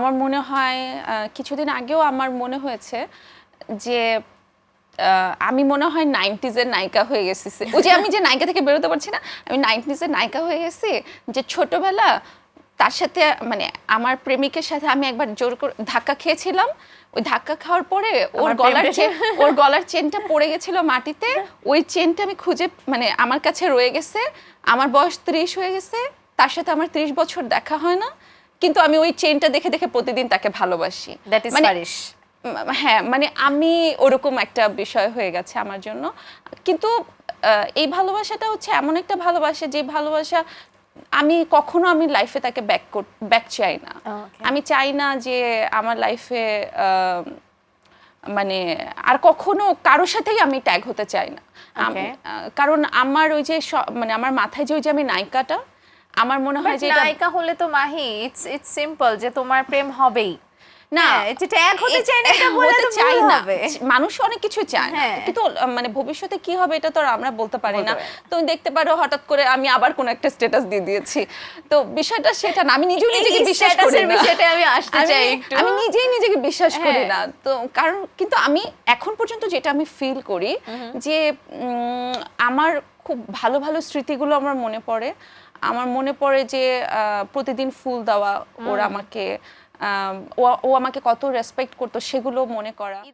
আমার মনে হয় কিছুদিন আগেও আমার মনে হয়েছে যে আমি মনে হয় 90s এর নায়িকা হয়ে গেছি। ওই যে আমি যে নায়িকা থেকে বেরোতে পারছি না, আমি 90s এর নায়িকা হয়ে গেছি। যে ছোটবেলা তার সাথে মানে আমার প্রেমিকের সাথে আমি একবার জোর করে ধাক্কা খেয়েছিলাম। ওই ধাক্কা খাওয়ার পরে ওর গলার চেনটা পড়ে গেছিল মাটিতে। ওই চেনটা আমি খুঁজে মানে আমার কাছে রয়ে গেছে। আমার বয়স 30 হয়ে গেছে, তার সাথে আমার 30 বছর দেখা হয় না, কিন্তু আমি ওই চেনটা দেখে দেখে প্রতিদিন তাকে ভালোবাসি। দ্যাট ইজ ফারিশ। হ্যাঁ, মানে আমি ওরকম একটা বিষয় হয়ে গেছে আমার জন্য। কিন্তু এই ভালোবাসাটা হচ্ছে এমন একটা ভালোবাসা, যে ভালোবাসা আমি কখনো আমি লাইফে তাকে ব্যাক চাই না। আমি চাই না যে আমার লাইফে মানে আর কখনো কারোর সাথেই আমি ট্যাগ হতে চাই না। কারণ আমার ওই যে মানে আমার মাথায় যে ওই যে আমি নায়িকাটা, আমার মনে হয় যে নায়িকা হলে তো মাহি ইটস সিম্পল যে তোমার প্রেম হবেই না, এটা ট্যাগ হতে চাই না, এটা বলে তো চাই না। হবে। মানুষ অনেক কিছু চায় না, কিন্তু মানে ভবিষ্যতে কি হবে এটা তো আমরা বলতে পারি না। তুমি দেখতে পারো হঠাৎ করে আমি আবার কোন একটা স্ট্যাটাস দিয়ে দিয়েছি, তো বিষয়টা সেটা না। আমি নিজেও নিজেকে বিশ্বাস করি না। বিষয়টা আমি আসতে চাই একটু। আমি নিজেই নিজেকে বিশ্বাস করি না, তো কারণ কিন্তু আমি এখন পর্যন্ত যেটা আমি ফিল করি যে আমার খুব ভালো ভালো স্মৃতিগুলো আমার মনে পড়ে। আমার মনে পড়ে যে প্রতিদিন ফুল দেওয়া ওরা আমাকে, ও আমাকে কত রেসপেক্ট করতো সেগুলো মনে করা।